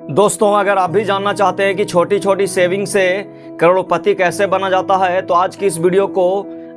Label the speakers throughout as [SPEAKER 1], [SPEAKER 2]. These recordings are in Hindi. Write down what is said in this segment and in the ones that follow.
[SPEAKER 1] दोस्तों, अगर आप भी जानना चाहते हैं कि छोटी छोटी सेविंग से करोड़पति कैसे बना जाता है तो आज की इस वीडियो को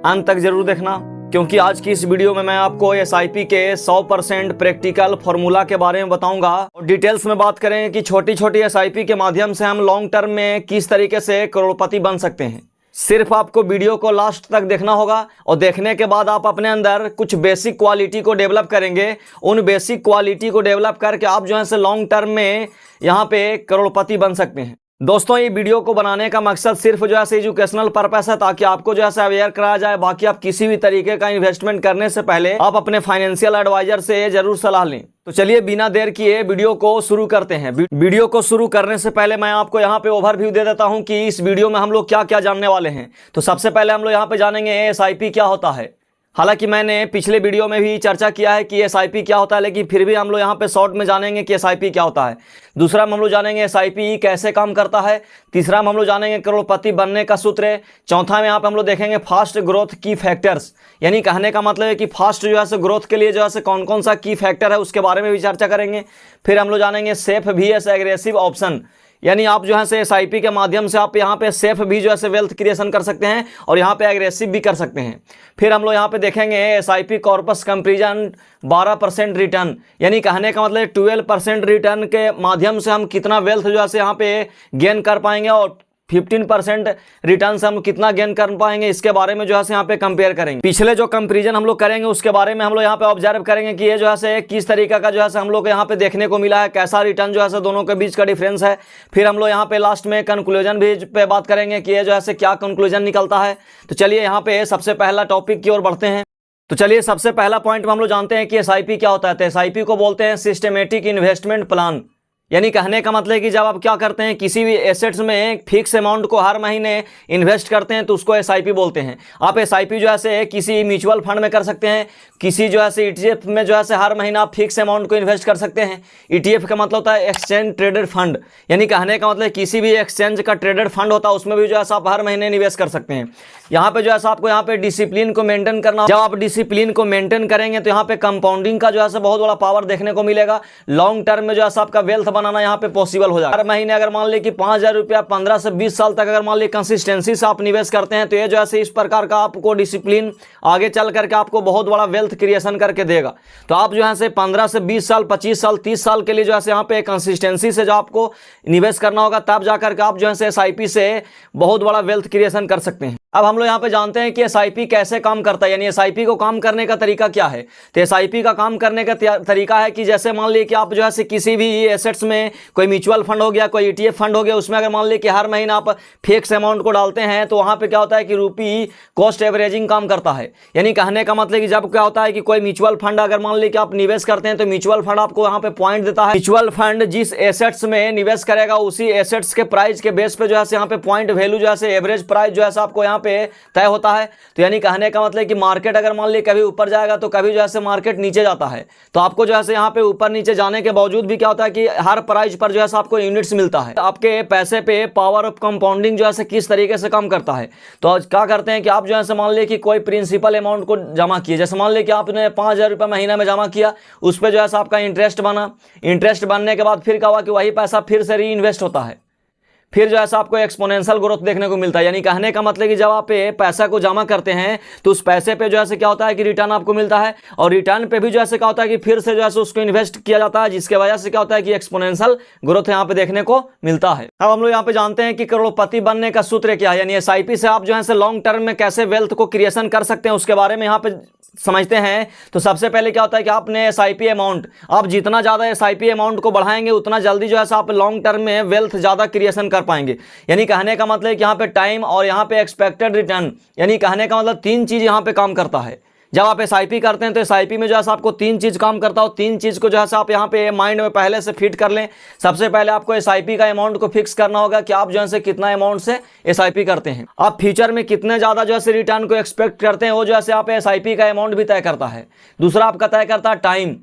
[SPEAKER 1] अंत तक जरूर देखना, क्योंकि आज की इस वीडियो में मैं आपको एसआईपी के 100% प्रैक्टिकल फॉर्मूला के बारे में बताऊंगा और डिटेल्स में बात करें कि छोटी छोटी एसआईपी के माध्यम से हम लॉन्ग टर्म में किस तरीके से करोड़पति बन सकते हैं। सिर्फ आपको वीडियो को लास्ट तक देखना होगा और देखने के बाद आप अपने अंदर कुछ बेसिक क्वालिटी को डेवलप करेंगे। उन बेसिक क्वालिटी को डेवलप करके आप जो है से लॉन्ग टर्म में यहाँ पे करोड़पति बन सकते हैं। दोस्तों, ये वीडियो को बनाने का मकसद सिर्फ जो है एजुकेशनल पर्पस है, ताकि आपको जो है अवेयर कराया जाए। बाकी आप किसी भी तरीके का इन्वेस्टमेंट करने से पहले आप अपने फाइनेंशियल एडवाइजर से जरूर सलाह लें। तो चलिए बिना देर किए वीडियो को शुरू करते हैं। वीडियो को शुरू करने से पहले मैं आपको यहाँ पे ओवरव्यू दे देता हूँ कि इस वीडियो में हम लोग क्या क्या जानने वाले हैं। तो सबसे पहले हम लोग यहाँ पे जानेंगे एसआईपी क्या होता है। हालांकि मैंने पिछले वीडियो में भी चर्चा किया है कि एसआईपी क्या होता है, लेकिन फिर भी हम लोग यहाँ पे शॉर्ट में जानेंगे कि एसआईपी क्या होता है। दूसरा में हम लोग जानेंगे एसआईपी कैसे काम करता है। तीसरा में हम लोग जानेंगे करोड़पति बनने का सूत्र। चौथा में यहाँ पे हम लोग देखेंगे फास्ट ग्रोथ की फैक्टर्स, यानी कहने का मतलब है कि फास्ट जो है ग्रोथ के लिए जो है कौन कौन सा की फैक्टर है उसके बारे में भी चर्चा करेंगे। फिर हम लोग जानेंगे सेफ vs एग्रेसिव ऑप्शन, यानी आप जो है से एसआईपी के माध्यम से आप यहाँ पे सेफ भी जो है वेल्थ क्रिएशन कर सकते हैं और यहाँ पे एग्रेसिव भी कर सकते हैं। फिर हम लोग यहाँ पे देखेंगे एसआईपी कॉर्पस कंपैरिजन 12% रिटर्न, यानी कहने का मतलब 12% रिटर्न के माध्यम से हम कितना वेल्थ जो है यहाँ पे गेन कर पाएंगे और 15% रिटर्न से हम कितना गेन कर पाएंगे, इसके बारे में जो है यहाँ पे कंपेयर करेंगे। पिछले जो कंपैरिजन हम लोग करेंगे उसके बारे में हम लोग यहाँ पे ऑब्जर्व करेंगे कि ये जो है किस तरीके का जो है हम लोग यहाँ पे देखने को मिला है, कैसा रिटर्न जो है दोनों के बीच का डिफरेंस है। फिर हम लोग यहाँ पे लास्ट में कंक्लूजन भी पे बात करेंगे कि ये जो है क्या कंक्लूजन निकलता है। तो चलिए यहाँ पे सबसे पहला टॉपिक की ओर बढ़ते हैं। तो चलिए सबसे पहला पॉइंट में हम लोग जानते हैं कि एसआईपी क्या होता है। तो एसआईपी को बोलते हैं सिस्टमेटिक इन्वेस्टमेंट प्लान, यानी कहने का मतलब है कि जब आप क्या करते हैं किसी भी एसेट्स में फिक्स अमाउंट को हर महीने इन्वेस्ट करते हैं तो उसको एसआईपी बोलते हैं। आप एसआईपी जो है किसी म्यूचुअल फंड में कर सकते हैं, किसी जो है ईटीएफ में जो है हर महीना आप फिक्स अमाउंट को इन्वेस्ट कर सकते हैं। ईटीएफ का मतलब होता है एक्सचेंज ट्रेडेड फंड, यानी कहने का मतलब किसी भी एक्सचेंज का ट्रेडेड फंड होता है उसमें भी जो है आप हर महीने निवेश कर सकते हैं। यहाँ पे जो है आपको यहाँ पे डिसिप्लिन को मेंटेन करना। जब आप डिसिप्लिन को मेंटेन करेंगे तो यहाँ पे कंपाउंडिंग का जो है बहुत बड़ा पावर देखने को मिलेगा। लॉन्ग टर्म में जो है आपका वेल्थ बनाना यहाँ पे पॉसिबल हो जाएगा। हर महीने अगर मान ली कि 5,000 रुपया 15 से 20 साल तक अगर मान ली कंसिस्टेंसी से आप निवेश करते हैं तो ये जो है इस प्रकार का आपको डिसिप्लिन आगे चल करके आपको बहुत बड़ा वेल्थ क्रिएशन करके देगा। तो आप जो है 15 से 20 साल 25 साल 30 साल के लिए जो है यहाँ पे कंसिस्टेंसी से जो आपको निवेश करना होगा, तब जाकर के आप जो है एसआईपी से बहुत बड़ा वेल्थ क्रिएशन कर सकते हैं। अब हम लोग यहाँ पे जानते हैं कि एसआईपी कैसे काम करता है, यानी एसआईपी को काम करने का तरीका क्या है। तो एसआईपी का काम करने का तरीका है कि जैसे मान लीजिए कि आप जो है किसी भी एसेट्स में कोई म्यूचुअल फंड हो गया, कोई ईटीएफ फंड हो गया, उसमें अगर मान लीजिए कि हर महीना आप फिक्स अमाउंट को डालते हैं तो वहाँ पे क्या होता है कि रुपी कॉस्ट एवरेजिंग काम करता है। यानी कहने का मतलब कि जब क्या होता है कि कोई म्यूचुअल फंड अगर मान लीजिए कि आप निवेश करते हैं तो म्यूचुअल फंड आपको यहाँ पे पॉइंट देता है। म्यूचुअल फंड जिस एसेट्स में निवेश करेगा उसी एसेट्स के प्राइस के बेस पे जो है यहाँ पे पॉइंट वैल्यू जो है एवरेज प्राइस जो है आपको यहाँ पे तय होता है। तो यानी कहने का मतलब कि मार्केट अगर मान लीजिए कभी ऊपर जाएगा तो कभी जो है मार्केट नीचे जाता है, तो आपको जो है यहाँ पे ऊपर नीचे जाने के बावजूद भी क्या होता है कि हर प्राइस पर जो है आपको यूनिट्स मिलता है। आपके पैसे पे पावर ऑफ कंपाउंडिंग जो है किस तरीके से काम करता है। तो क्या करते हैं कि आप जो है मान लीजिए कि कोई प्रिंसिपल अमाउंट को जमा किए, जैसे मान लीजिए कि आपने 5,000 रुपये महीना में जमा किया, उस पर जो है आपका इंटरेस्ट बना। इंटरेस्ट बनने के बाद फिर क्या हुआ कि वही पैसा फिर से री इन्वेस्ट होता है, फिर जो है आपको एक्सपोनेंशियल ग्रोथ देखने को मिलता है। यानी कहने का मतलब कि जब आप पैसा को जमा करते हैं तो उस पैसे पे जो है क्या होता है कि रिटर्न आपको मिलता है, और रिटर्न पे भी जो है क्या होता है कि फिर से जो है उसको इन्वेस्ट किया जाता है, जिसके वजह से क्या होता है कि एक्सपोनेंशियल ग्रोथ यहाँ पे देखने को मिलता है। अब हम लोग यहाँ पे जानते हैं कि करोड़पति बनने का सूत्र क्या है, यानी एसआईपी से आप जो है लॉन्ग टर्म में कैसे वेल्थ को क्रिएशन कर सकते हैं उसके बारे में यहाँ पे समझते हैं। तो सबसे पहले क्या होता है कि आपने एसआईपी अमाउंट, आप जितना ज़्यादा एसआईपी अमाउंट को बढ़ाएंगे उतना जल्दी जो है आप लॉन्ग टर्म में वेल्थ ज़्यादा क्रिएशन कर पाएंगे। यानी कहने का मतलब कि यहाँ पे टाइम और यहाँ पे एक्सपेक्टेड रिटर्न, यानी कहने का मतलब 3 चीज़ यहाँ पे काम करता है। जब आप एसआईपी करते हैं तो एसआईपी में जो है आपको 3 चीज़ काम करता हो। 3 चीज़ को जो है आप यहाँ पे माइंड में पहले से फिट कर लें। सबसे पहले आपको एसआईपी का अमाउंट को फिक्स करना होगा कि आप जो है कितना अमाउंट से एसआईपी करते हैं। आप फ्यूचर में कितने ज़्यादा जो है रिटर्न को एक्सपेक्ट करते हैं, वो जो है आप एसआईपी का अमाउंट भी तय करता है। दूसरा आपका तय करता है टाइम,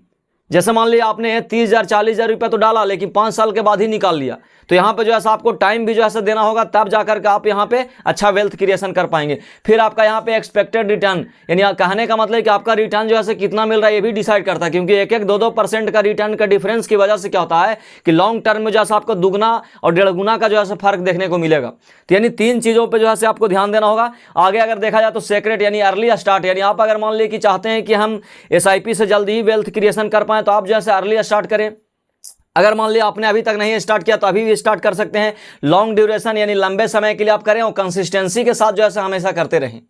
[SPEAKER 1] जैसे मान लिया आपने 30,000 40,000 रुपया तो डाला, लेकिन 5 साल के बाद ही निकाल लिया, तो यहाँ पे जो है आपको टाइम भी जो है देना होगा, तब जाकर के आप यहाँ पे अच्छा वेल्थ क्रिएशन कर पाएंगे। फिर आपका यहाँ पे एक्सपेक्टेड रिटर्न, यानी कहने का मतलब कि आपका रिटर्न जो है कितना मिल रहा है ये भी डिसाइड करता है, क्योंकि 1-2% का रिटर्न का डिफरेंस की वजह से क्या होता है कि लॉन्ग टर्म में जो है आपको दुगना और 1.5 गुना का जो है फर्क देखने को मिलेगा। तो यानी 3 चीजों पर जो है आपको ध्यान देना होगा। आगे अगर देखा जाए तो सेक्रेट यानी अर्ली स्टार्ट, यानी आप अगर मान लीजिए कि चाहते हैं कि हम SIP से जल्दी ही वेल्थ क्रिएशन कर पाए तो आप जो है अर्ली स्टार्ट करें। अगर मान लिया आपने अभी तक नहीं स्टार्ट किया तो अभी भी स्टार्ट कर सकते हैं। लॉन्ग ड्यूरेशन यानी लंबे समय के लिए आप करें और कंसिस्टेंसी के साथ जो है हमेशा करते रहें।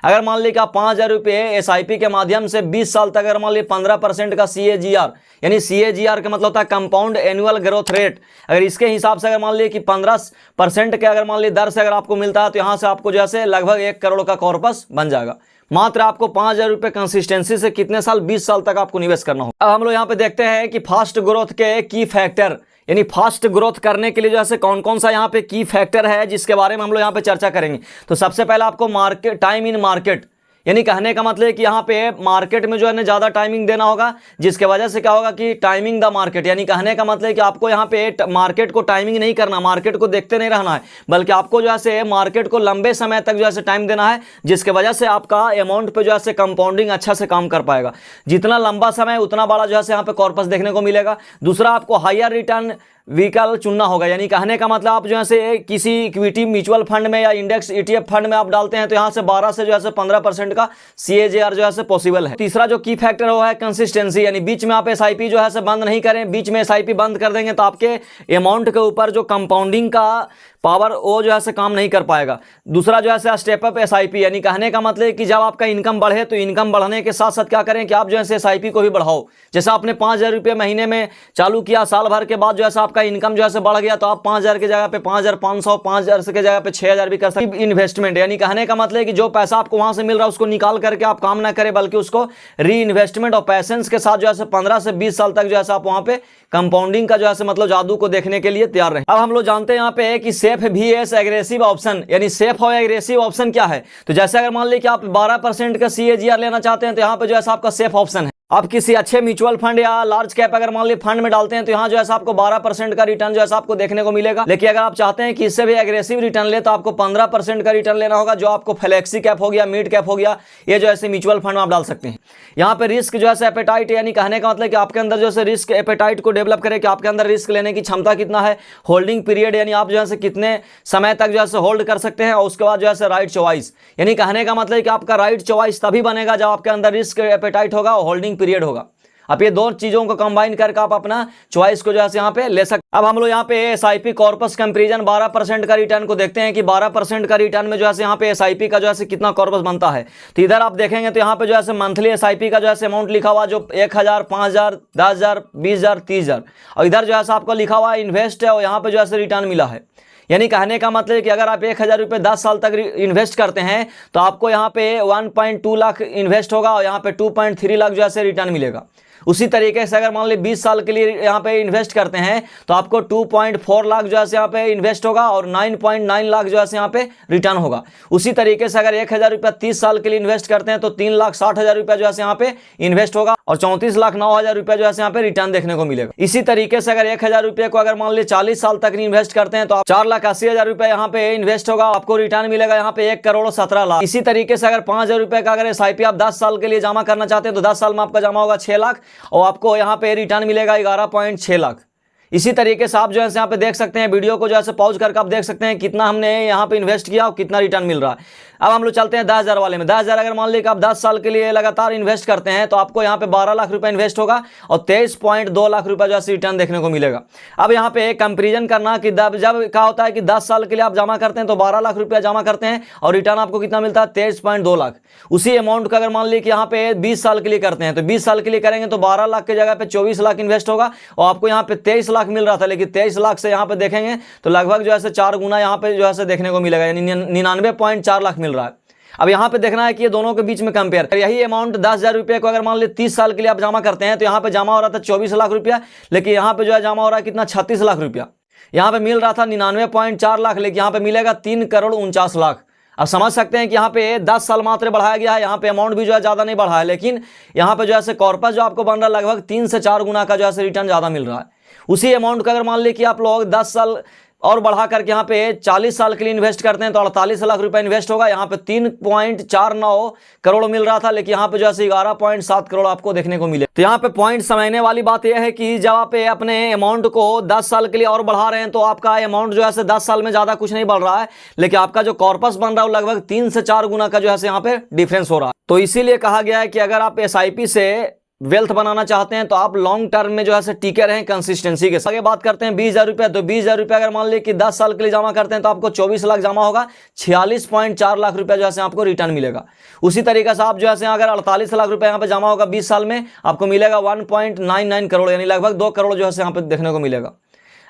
[SPEAKER 1] अगर मान लीजिए कि आप 5,000 रुपये SIP के माध्यम से 20 साल तक, अगर मान लीजिए 15% का CAGR, यानी CAGR का मतलब होता है कंपाउंड एनुअल ग्रोथ रेट, अगर इसके हिसाब से अगर मान लीजिए कि 15% के अगर मान लीजिए दर से अगर आपको मिलता है तो यहाँ से आपको जैसे लगभग 1 करोड़ का कॉर्पस बन जाएगा। मात्र आपको 5,000 रुपये कंसिस्टेंसी से कितने साल, 20 साल तक आपको निवेश करना होगा। अब हम लोग यहाँ पे देखते हैं कि फास्ट ग्रोथ के की फैक्टर, यानी फास्ट ग्रोथ करने के लिए जो है कौन कौन सा यहाँ पे की फैक्टर है जिसके बारे में हम लोग यहाँ पे चर्चा करेंगे। तो सबसे पहला आपको मार्केट, टाइम इन मार्केट, यानी कहने का मतलब है कि यहाँ पे मार्केट में जो है ज़्यादा टाइमिंग देना होगा, जिसके वजह से क्या होगा कि टाइमिंग द मार्केट, यानी कहने का मतलब है कि आपको यहाँ पे मार्केट को टाइमिंग नहीं करना, मार्केट को देखते नहीं रहना है, बल्कि आपको जो है मार्केट को लंबे समय तक जो है टाइम देना है, जिसके वजह से आपका अमाउंट पे जो है कंपाउंडिंग अच्छा से काम कर पाएगा। जितना लंबा समय उतना बड़ा जो है यहाँ पे कॉर्पस देखने को मिलेगा। दूसरा आपको हायर रिटर्न व्हीकल चुनना होगा, यानी कहने का मतलब आप जो है किसी इक्विटी म्यूचुअल फंड में या इंडेक्स ETF फंड में आप डालते हैं तो यहाँ से 12 से जो है 15% का CAGR जो है पॉसिबल है। तीसरा जो की फैक्टर वो है कंसिस्टेंसी, यानी बीच में आप SIP जो है बंद नहीं करें। बीच में SIP बंद कर देंगे तो आपके अमाउंट के ऊपर जो कंपाउंडिंग का पावर वो जो है काम नहीं कर पाएगा। दूसरा जो है स्टेप अप SIP, यानी कहने का मतलब कि जब आपका इनकम बढ़े तो इनकम बढ़ने के साथ साथ क्या करें कि आप जो है SIP को भी बढ़ाओ। जैसे आपने 5,000 रुपये महीने में चालू किया, साल भर के बाद जो है आपका इनकम जो है बढ़ गया तो आप 5,000 की जगह पे 5,500, 5,000 की जगह पे 6,000 भी कर सकते। इन्वेस्टमेंट, यानी कहने का मतलब कि जो पैसा आपको वहां से मिल रहा है उसको निकाल करके आप काम ना करें, बल्कि उसको री इन्वेस्टमेंट और पैसेंस के साथ जो है 15 से 20 साल तक जो है आप वहां पे कंपाउंडिंग का जो है मतलब जादू को देखने के लिए तैयार रहे। अब हम लोग जानते हैं यहाँ पे कि सेफ VS एग्रेसिव ऑप्शन, यानी सेफ और एग्रेसिव ऑप्शन क्या है। तो जैसे अगर मान लीजिए कि आप 12% का CAGR लेना चाहते हैं तो यहाँ पे जो है आपका सेफ ऑप्शन है। आप किसी अच्छे म्यूचुअल फंड या लार्ज कैप अगर मान लीजिए फंड में डालते हैं तो यहाँ जो है आपको 12% का रिटर्न जो है आपको देखने को मिलेगा। लेकिन अगर आप चाहते हैं कि इससे भी एग्रेसिव रिटर्न ले तो आपको 15% का रिटर्न लेना होगा, जो आपको फ्लेक्सी कैप हो गया, मिड कैप हो गया, ये जो है म्यूचुअल फंड में आप डाल सकते हैं। यहाँ पे रिस्क जो है एपेटाइट, यानी कहने का मतलब कि आपके अंदर जो है रिस्क एपेटाइट को डेवलप करें कि आपके अंदर रिस्क लेने की क्षमता कितना है। होल्डिंग पीरियड, यानी आप जो है कितने समय तक जो है होल्ड कर सकते हैं। और उसके बाद जो है राइट चॉइस, यानी कहने का मतलब कि आपका राइट चॉइस तभी बनेगा जब आपके अंदर रिस्क एपेटाइट होगा और होल्डिंग पीरियड होगा। आप ये दो चीजों को कंबाइन करके आप अपना चॉइस को जो है यहाँ पे ले सकते। अब हम लोग यहाँ पे SIP कॉर्पस कंपैरिजन 12% का रिटर्न को देखते हैं कि 12% का रिटर्न में जो है यहाँ पे SIP का जो है कितना कॉर्पस बनता है। तो इधर आप देखेंगे तो यहाँ पे जो है मंथली SIP का जो है अमाउंट लिखा हुआ जो 1,000, 5,000, 10,000, 20,000, 30,000, और इधर जो है आपको लिखा हुआ इन्वेस्ट है और यहाँ पे जो है रिटर्न मिला है। यानी कहने का मतलब कि अगर आप 1,000 रुपये 10 साल तक इन्वेस्ट करते हैं तो आपको यहाँ पे 1.2 लाख इन्वेस्ट होगा और यहाँ पे 2.3 लाख जो है रिटर्न मिलेगा। उसी तरीके से अगर मान लीजिए 20 साल के लिए यहाँ पे इन्वेस्ट करते हैं तो आपको 2.4 लाख जो है यहाँ पे इन्वेस्ट होगा और 9.9 लाख जो है यहाँ पे रिटर्न होगा। उसी तरीके से अगर 1,000 रुपया 30 साल के लिए इन्वेस्ट करते हैं तो 3,60,000 रुपया जो है यहाँ पे इन्वेस्ट होगा और 34,09,000 रुपया जो है यहाँ पे रिटर्न देखने को मिलेगा। इसी तरीके से अगर 1,000 रुपये को अगर मान लीजिए 40 साल तक इन्वेस्ट करते हैं तो आप 4,80,000 रुपया यहाँ पे इन्वेस्ट होगा, आपको रिटर्न मिलेगा यहाँ पे 1,17,00,000। इसी तरीके से अगर 5,000 रुपये का अगर SIP आप 10 साल के लिए जमा करना चाहते हैं तो 10 साल में आपका जमा होगा 6 लाख और आपको यहाँ पे रिटर्न मिलेगा 11.6 लाख। इसी तरीके से आप जो है यहाँ पे देख सकते हैं, वीडियो को जो है पॉज करके आप देख सकते हैं कितना हमने यहाँ पे इन्वेस्ट किया और कितना रिटर्न मिल रहा है। अब हम लोग चलते हैं 10,000 वाले में। 10,000 अगर मान लीजिए आप 10 साल के लिए लगातार इन्वेस्ट करते हैं तो आपको यहाँ पे 12 लाख रुपए इन्वेस्ट होगा और 23.2 लाख रुपए जो है रिटर्न देखने को मिलेगा। अब यहाँ पे कंपेरिजन करना कि जब क्या होता है कि 10 साल के लिए आप जमा करते हैं तो 12 लाख रुपया जमा करते हैं और रिटर्न आपको कितना मिलता है 23.2 लाख। उसी अमाउंट का अगर मान लीजिए कि यहाँ पे 20 साल के लिए करते हैं तो 20 साल के लिए करेंगे तो 12 लाख की जगह पे 24 लाख इन्वेस्ट होगा और आपको यहाँ पे 23 लाख मिल रहा था, लेकिन 23 लाख से यहाँ पे देखेंगे तो लगभग जो है 4 गुना यहाँ पे जो है देखने को मिलेगा, यानी 99.4 लाख मिल रहा है। अब यहाँ पे देखना है कि ये दोनों के बीच में कंपेयर, यही अमाउंट 10,000 रुपये को अगर मान लीजिए 30 साल के लिए आप जमा करते हैं तो यहाँ पे जमा हो रहा था 24 लाख रुपया, लेकिन यहाँ पे जो है जमा हो रहा है कितना 36 लाख रुपया। यहाँ पे मिल रहा था 99.4 लाख, लेकिन यहाँ पे मिलेगा 3,49,00,000। अब समझ सकते हैं कि यहाँ पे 10 साल मात्र बढ़ाया गया है, यहाँ पे अमाउंट भी जो है ज़्यादा नहीं बढ़ा है, लेकिन यहाँ पे जो है कॉर्पस जो आपको बन रहा है लगभग 3 से 4 गुना का जो है रिटर्न ज़्यादा मिल रहा है। उसी अमाउंट का अगर मान ली कि आप लोग 10 साल और बढ़ा करके यहाँ पे 40 साल के लिए इन्वेस्ट करते हैं तो 48 लाख रुपए इन्वेस्ट होगा। यहाँ पे 3.49 करोड़ मिल रहा था, लेकिन यहाँ पे जो है 11.7 करोड़ आपको देखने को मिले। तो यहाँ पे पॉइंट समझने वाली बात यह है कि जब आप अपने अमाउंट को 10 साल के लिए और बढ़ा रहे हैं तो आपका अमाउंट जो है 10 साल में ज्यादा कुछ नहीं बढ़ रहा है, लेकिन आपका जो कॉर्पस बन रहा है लगभग 3 से 4 गुना का जो है यहाँ पे डिफरेंस हो रहा है। तो इसीलिए कहा गया है कि अगर आप SIP से वेल्थ बनाना चाहते हैं तो आप लॉन्ग टर्म में जो है टिके रहें कंसिस्टेंसी के साथ। आगे बात करते हैं 20,000 रुपये। तो 20,000 रुपये अगर मान ली कि 10 साल के लिए जमा करते हैं तो आपको 24 लाख जमा होगा, 46.4 लाख रुपया जो है आपको रिटर्न मिलेगा। उसी तरीके से आप जो है अगर 48 लाख रुपये यहाँ पे जमा होगा 20 साल में, आपको मिलेगा 1.99 करोड़, यानी लगभग 2 करोड़ जो है यहाँ पे देखने को मिलेगा।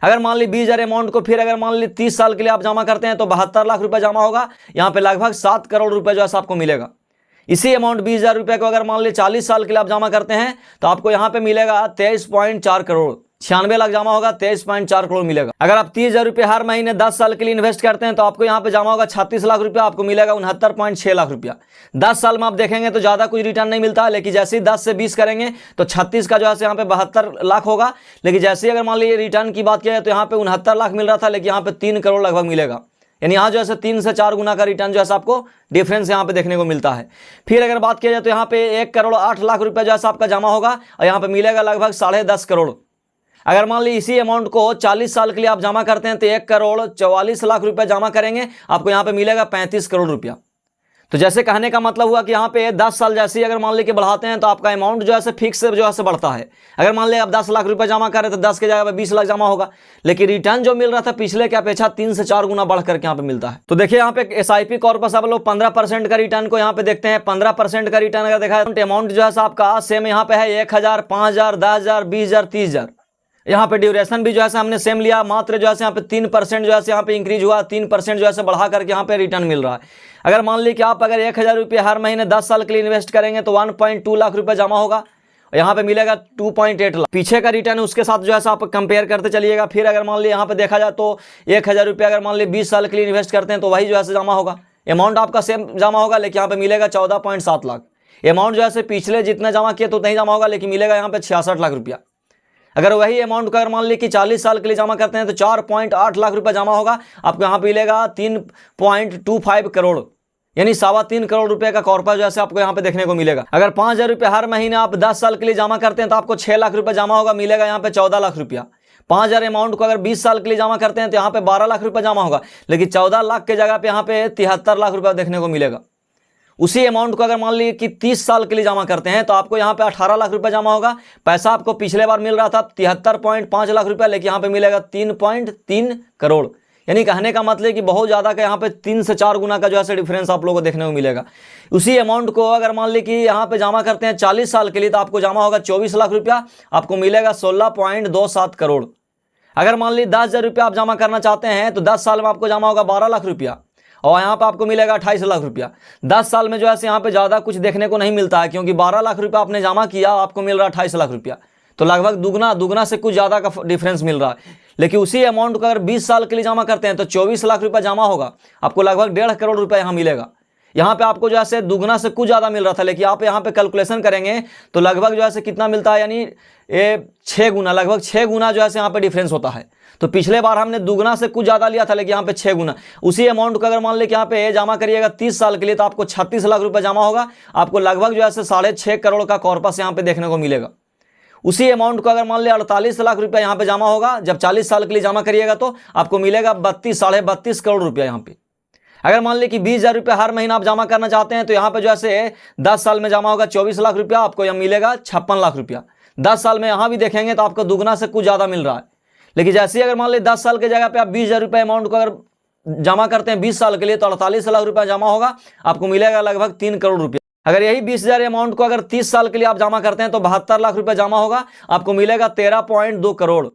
[SPEAKER 1] अगर मान ली 20,000 अमाउंट को फिर अगर मान ली 30 साल के लिए आप जमा करते हैं तो 72 लाख रुपये जमा होगा, यहाँ पे लगभग 7 करोड़ रुपये जो है आपको मिलेगा। इसी अमाउंट 20,000 रुपये को अगर मान ली 40 साल के लिए आप जमा करते हैं तो आपको यहाँ पे मिलेगा 23.4 करोड़, 96 लाख जमा होगा, 23.4 करोड़ मिलेगा। अगर आप 30,000 रुपये हर महीने 10 साल के लिए इन्वेस्ट करते हैं तो आपको यहाँ पे जमा होगा 36 लाख रुपया, आपको मिलेगा 69.6 लाख रुपया। 10 साल में आप देखेंगे तो ज़्यादा कुछ रिटर्न नहीं मिलता है, लेकिन जैसे ही 10 से 20 करेंगे तो 36 का जो है यहाँ पे 72 लाख होगा। लेकिन जैसे ही अगर मान लीजिए रिटर्न की बात किया जाए तो यहाँ पे 69 लाख मिल रहा था, लेकिन यहाँ पे 3 करोड़ लगभग मिलेगा, यानी यहाँ जो है 3 से 4 गुना का रिटर्न जो है आपको डिफरेंस यहाँ पे देखने को मिलता है। फिर अगर बात किया जाए तो यहाँ पे 1 करोड़ 8 लाख रुपया जो है आपका जमा होगा और यहाँ पे मिलेगा लगभग 10.5 करोड़। अगर मान ली इसी अमाउंट को 40 साल के लिए आप जमा करते हैं तो 1 करोड़ 44 लाख रुपया जमा करेंगे, आपको यहाँ पे मिलेगा 35 करोड़ रुपया। तो जैसे कहने का मतलब हुआ कि यहाँ पे 10 साल जैसे ही अगर मान ली कि बढ़ाते हैं तो आपका अमाउंट जो है फिक्स जो है बढ़ता है। अगर मान ली आप 10 लाख रुपए जमा करें तो 10 के जगह पे 20 लाख जमा होगा, लेकिन रिटर्न जो मिल रहा था पिछले की अपेक्षा 3 से 4 गुना बढ़ करके यहाँ पे मिलता है। तो देखिए यहाँ पे SIP कॉर्पस आप लोग 15% का रिटर्न को यहाँ पे देखते हैं। 15% का रिटर्न अगर देखा है अमाउंट जो है आपका सेम यहाँ पे है 1,000, 5,000, 10,000, 20,000, 30,000। यहाँ पे ड्यूरेशन भी जो है हमने सेम लिया, मात्र जो है यहाँ पे 3% जो है यहाँ पे इंक्रीज हुआ, 3% जो है बढ़ा करके यहाँ पे रिटर्न मिल रहा है। अगर मान ली कि आप अगर 1,000 रुपये हर महीने 10 साल के लिए इन्वेस्ट करेंगे तो 1.2 लाख रुपये जमा होगा, यहाँ पे मिलेगा 2.8 लाख। पीछे का रिटर्न उसके साथ जो है आप कंपेयर करते चलिएगा। फिर अगर मान ली यहाँ पे देखा जाए तो 1,000 रुपये अगर मान ली 20 साल के लिए इन्वेस्ट करते हैं तो वही जो है जमा होगा, अमाउंट आपका सेम जमा होगा, लेकिन यहाँ पे मिलेगा 14.7 लाख। अमाउंट जो है पिछले जितना जमा किया तो नहीं जमा होगा, लेकिन मिलेगा यहाँ पे 66 लाख रुपया। अगर वही अमाउंट का अगर मान ली कि 40 साल के लिए जमा करते हैं तो 4.8 लाख रुपया जमा होगा, आपको यहाँ पे मिलेगा 3.25 करोड़, यानी 3.25 करोड़ रुपए का कॉर्पस जो है आपको यहाँ पे देखने को मिलेगा। अगर 5,000 रुपये हर महीने आप 10 साल के लिए जमा करते हैं तो आपको 6 लाख रुपए जमा होगा, मिलेगा यहाँ पे 14 लाख रुपया। 5,000 अमाउंट को अगर 20 साल के लिए जमा करते हैं तो यहाँ पे 12 लाख रुपया जमा होगा, लेकिन 14 लाख के जगह पे यहाँ पे 73 लाख रुपया देखने को मिलेगा। उसी अमाउंट को अगर मान लीजिए कि 30 साल के लिए जमा करते हैं तो आपको यहाँ पे 18 लाख रुपया जमा होगा। पैसा आपको पिछले बार मिल रहा था 73.5 लाख रुपया, लेकिन यहाँ पे मिलेगा 3.3 करोड़। यानी कहने का मतलब कि बहुत ज़्यादा का यहाँ पे 3 से 4 गुना का जो है डिफरेंस आप लोगों को देखने को मिलेगा। उसी अमाउंट को अगर मान ली कि यहाँ पे जमा करते हैं 40 साल के लिए तो आपको जमा होगा 24 लाख रुपया, आपको मिलेगा 16.27 करोड़। अगर मान ली 10,000 रुपया आप जमा करना चाहते हैं तो 10 साल में आपको जमा होगा 12 लाख रुपया और यहाँ पे आपको मिलेगा 28 लाख रुपया। 10 साल में जो है यहाँ पे ज़्यादा कुछ देखने को नहीं मिलता है, क्योंकि 12 लाख रुपया आपने जमा किया, आपको मिल रहा है 28 लाख रुपया, तो लगभग दुगना से कुछ ज़्यादा का डिफरेंस मिल रहा है। लेकिन उसी अमाउंट को अगर 20 साल के लिए जमा करते हैं तो 24 लाख रुपया जमा होगा, आपको लगभग 1.5 करोड़ रुपया यहाँ मिलेगा। यहाँ पे आपको जो है दुगना से कुछ ज़्यादा मिल रहा था, लेकिन आप यहाँ पे कैलकुलेशन करेंगे तो लगभग जो है कितना मिलता है, यानी ये 6 गुना, लगभग 6 गुना जो है यहाँ पे डिफरेंस होता है। तो पिछले बार हमने दुगना से कुछ ज़्यादा लिया था, लेकिन यहाँ पे 6 गुना। उसी अमाउंट को अगर मान लें कि यहाँ पे जमा करिएगा 30 साल के लिए तो आपको 36 लाख रुपये जमा होगा, आपको लगभग जो है 6.5 करोड़ का कॉर्पस यहाँ पे देखने को मिलेगा। उसी अमाउंट को अगर मान लिया 48 लाख रुपया यहाँ पे जमा होगा, जब 40 साल के लिए जमा करिएगा तो आपको मिलेगा 32 करोड़ रुपया यहाँ पे। अगर मान ली कि 20,000 रुपये हर महीना आप जमा करना चाहते हैं तो यहाँ पे जो है 10 साल में जमा होगा 24 लाख रुपया, आपको यहाँ मिलेगा 56 लाख रुपया। 10 साल में यहाँ भी देखेंगे तो आपको दुगना से कुछ ज़्यादा मिल रहा है। लेकिन जैसे ही अगर मान ली 10 साल के जगह पे आप 20,000 रुपये अमाउंट को अगर जमा करते हैं 20 साल के लिए तो 48 लाख रुपया जमा होगा, आपको मिलेगा लगभग 3 करोड़ रुपया। अगर यही 20,000 अमाउंट को अगर 30 साल के लिए आप जमा करते हैं तो 72 लाख रुपया जमा होगा, आपको मिलेगा 13.2 करोड़।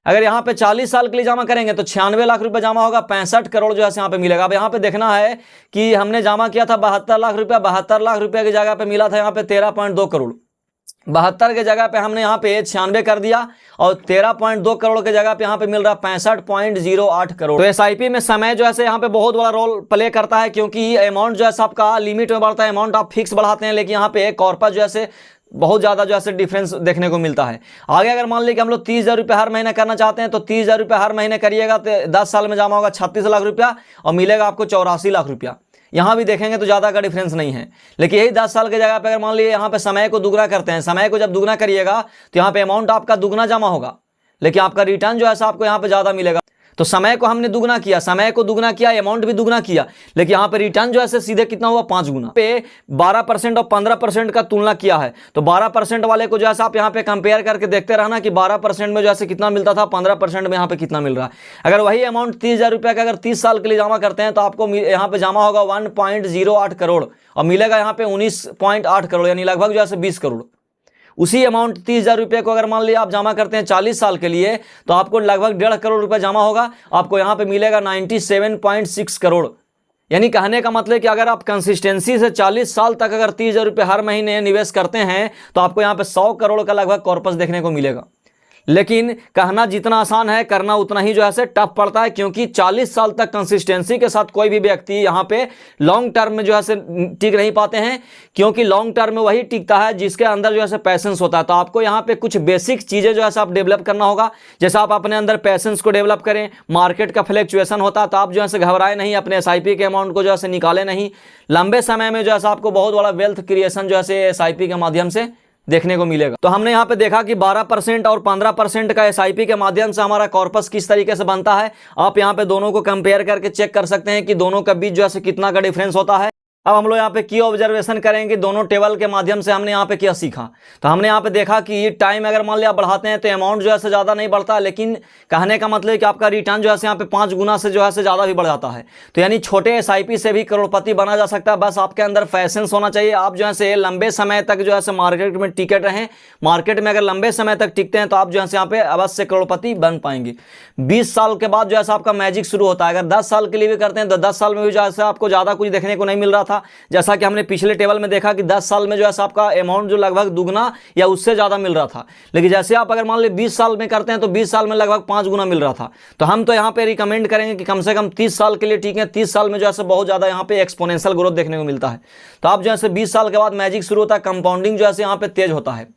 [SPEAKER 1] अगर यहाँ पे 40 साल के लिए जमा करेंगे तो 96 लाख रुपए जमा होगा, 65 करोड़ जो है यहाँ पे मिलेगा। अब यहाँ पे देखना है कि हमने जमा किया था 72 लाख रुपया, 72 लाख रुपए की जगह पे मिला था यहाँ पे 13.2 करोड़। 72 के जगह पे हमने यहाँ पे 96 कर दिया और 13.2 करोड़ के जगह पे यहाँ पे मिल रहा है 65.08 करोड़। तो एसआईपी में समय जो है यहाँ पे बहुत बड़ा रोल प्ले करता है, क्योंकि अमाउंट जो है आपका लिमिट में बढ़ता है, अमाउंट आप फिक्स बढ़ाते हैं, लेकिन यहाँ पे कॉर्पस जो है बहुत ज़्यादा जो है डिफरेंस देखने को मिलता है। आगे अगर मान लीजिए कि हम लोग 30,000 रुपये हर महीने करना चाहते हैं तो 30,000 रुपये हर महीने करिएगा तो 10 साल में जमा होगा 36 लाख रुपया और मिलेगा आपको 84 लाख रुपया। यहाँ भी देखेंगे तो ज़्यादा का डिफरेंस नहीं है, लेकिन यही 10 साल की जगह पे अगर मान लीजिए यहाँ पे समय को दुगना करते हैं, समय को जब दुगना करिएगा तो यहाँ पे अमाउंट आपका दुगना जमा होगा, लेकिन आपका रिटर्न जो है आपको यहाँ पे ज़्यादा मिलेगा। तो समय को हमने दुगना किया, समय को दुगना किया, अमाउंट भी दुगना किया, लेकिन यहाँ पे रिटर्न जो है सीधे कितना हुआ 5 गुना। पे 12% और 15% का तुलना किया है, तो 12% वाले को जो है आप यहाँ पे कंपेयर करके देखते रहना कि 12% में जो है कितना मिलता था, 15% में यहाँ पे कितना मिल रहा है। अगर वही अमाउंट 30,000 रुपये का अगर 30 साल के लिए जमा करते हैं तो आपको यहाँ पे जमा होगा 1.08 करोड़ और मिलेगा यहाँ पे 19.8 करोड़, यानी लगभग जो है 20 करोड़। उसी अमाउंट 30,000 रुपये को अगर मान लिया आप जमा करते हैं 40 साल के लिए तो आपको लगभग 1.5 करोड़ रुपए जमा होगा, आपको यहाँ पे मिलेगा 97.6 करोड़। यानी कहने का मतलब कि अगर आप कंसिस्टेंसी से 40 साल तक अगर 30,000 रुपये हर महीने निवेश करते हैं तो आपको यहाँ पे 100 करोड़ का लगभग कॉर्पस देखने को मिलेगा। लेकिन कहना जितना आसान है करना उतना ही जो है टफ पड़ता है, क्योंकि 40 साल तक कंसिस्टेंसी के साथ कोई भी व्यक्ति यहाँ पे लॉन्ग टर्म में जो है टिक नहीं पाते हैं, क्योंकि लॉन्ग टर्म में वही टिकता है जिसके अंदर जो है पैसेंस होता है। तो आपको यहाँ पे कुछ बेसिक चीज़ें जो है आप डेवलप करना होगा, जैसे आप अपने अंदर पैसेंस को डेवलप करें। मार्केट का फ्लक्चुएशन होता है तो आप जो है घबराए नहीं, अपने SIP के अमाउंट को जो है निकाले नहीं। लंबे समय में जो है आपको बहुत बड़ा वेल्थ क्रिएशन जो है SIP के माध्यम से देखने को मिलेगा। तो हमने यहाँ पे देखा कि 12% और 15% का SIP के माध्यम से हमारा कॉर्पस किस तरीके से बनता है। आप यहाँ पे दोनों को कंपेयर करके चेक कर सकते हैं कि दोनों के बीच जो है कितना का डिफरेंस होता है। अब हम लोग यहाँ पे की ऑब्जर्वेशन करेंगे, दोनों टेबल के माध्यम से हमने यहाँ पे क्या सीखा। तो हमने यहाँ पे देखा कि टाइम अगर मान लिया आप बढ़ाते हैं तो अमाउंट जो है ज़्यादा नहीं बढ़ता, लेकिन कहने का मतलब है कि आपका रिटर्न जो है यहाँ पे 5 गुना से जो है ज़्यादा भी बढ़ जाता है। तो यानी छोटे SIP से भी करोड़पति बना जा सकता है, बस आपके अंदर पैसेंस होना चाहिए। आप जो है लंबे समय तक जो है मार्केट में टिके रहें। मार्केट में अगर लंबे समय तक टिकते हैं तो आप जो है यहाँ पे अवश्य करोड़पति बन पाएंगे। 20 साल के बाद जो है आपका मैजिक शुरू होता है। अगर 10 साल के लिए भी करते हैं तो 10 साल में भी जो है आपको ज़्यादा कुछ देखने को नहीं मिल रहा था, जैसा कि हमने पिछले टेबल में देखा कि 10 साल में जो है आपका अमाउंट जो लगभग दुगना या उससे ज़्यादा मिल रहा था। लेकिन जैसे आप अगर मान लीजिए 20 साल में करते हैं तो 20 साल में लगभग 5 गुना मिल रहा था। तो हम तो यहाँ पे रिकमेंड करेंगे कि कम से कम 30 साल के लिए ठीक है। 30 साल में जो है बहुत ज़्यादा यहाँ पे एक्सपोनेंशियल ग्रोथ देखने को मिलता है। तो आप जो है 20 साल के बाद मैजिक शुरू होता है, कंपाउंडिंग जो है यहाँ पे तेज होता है।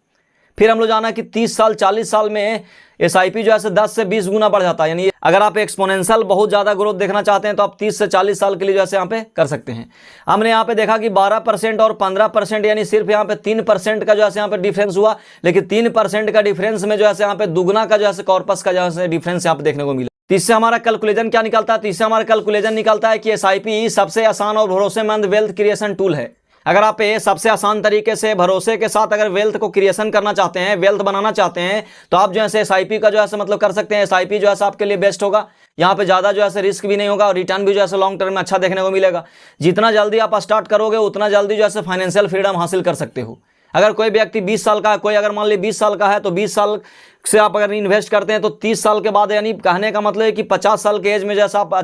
[SPEAKER 1] फिर हम लोग जाना कि 30 साल 40 साल में SIP जो है 10 से 20 गुना बढ़ जाता है। यानी अगर आप एक्सपोनेंशियल बहुत ज़्यादा ग्रोथ देखना चाहते हैं तो आप 30 से 40 साल के लिए जो है यहाँ पे कर सकते हैं। हमने यहाँ पे देखा कि 12% और 15% यानी सिर्फ यहाँ पे 3% का जो है यहाँ पे डिफरेंस हुआ, लेकिन 3% का डिफरेंस में जो है यहाँ पे दुगना का जो है कॉर्पस का जो है डिफरेंस यहाँ पे देखने को मिला। तो इससे हमारा कैलकुलेशन क्या निकलता है? तो इससे हमारा कैलकुलेशन निकलता है कि SIP सबसे आसान और भरोसेमंद वेल्थ क्रिएशन टूल है। अगर आप ये सबसे आसान तरीके से भरोसे के साथ अगर वेल्थ को क्रिएशन करना चाहते हैं, वेल्थ बनाना चाहते हैं, तो आप जो है SIP का जो है मतलब कर सकते हैं। SIP जो है आपके लिए बेस्ट होगा। यहाँ पे ज़्यादा जो है रिस्क भी नहीं होगा और रिटर्न भी जो है लॉन्ग टर्म में अच्छा देखने को मिलेगा। जितना जल्दी आप स्टार्ट करोगे उतना जल्दी जो है फाइनेंशियल फ्रीडम हासिल कर सकते हो। अगर कोई व्यक्ति 20 साल का है, कोई अगर मान लीजिए 20 साल का है, तो 20 साल से आप अगर इन्वेस्ट करते हैं तो 30 साल के बाद यानी कहने का मतलब है कि 50 साल के एज में जैसा आप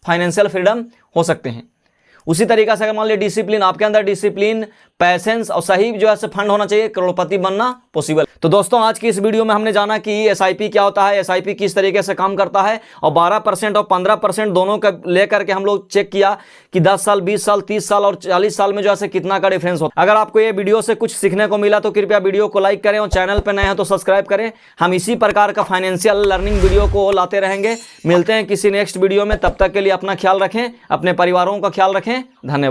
[SPEAKER 1] फाइनेंशियल फ्रीडम हो सकते हैं। उसी तरीके से अगर मान लीजिए डिसिप्लिन, आपके अंदर डिसिप्लिन, पैसेंस और सही जो है फंड होना चाहिए, करोड़पति बनना पॉसिबल। तो दोस्तों आज की इस वीडियो में हमने जाना कि SIP क्या होता है, SIP किस तरीके से काम करता है, और 12% और 15% दोनों का लेकर के हम लोग चेक किया कि 10 साल, 20 साल, 30 साल और 40 साल में जो है कितना का डिफरेंस होता है। अगर आपको ये वीडियो से कुछ सीखने को मिला तो कृपया वीडियो को लाइक करें और चैनल पर नए हैं तो सब्सक्राइब करें। हम इसी प्रकार का फाइनेंशियल लर्निंग वीडियो को लाते रहेंगे। मिलते हैं किसी नेक्स्ट वीडियो में, तब तक के लिए अपना ख्याल रखें, अपने परिवारों का ख्याल रखें। धन्यवाद।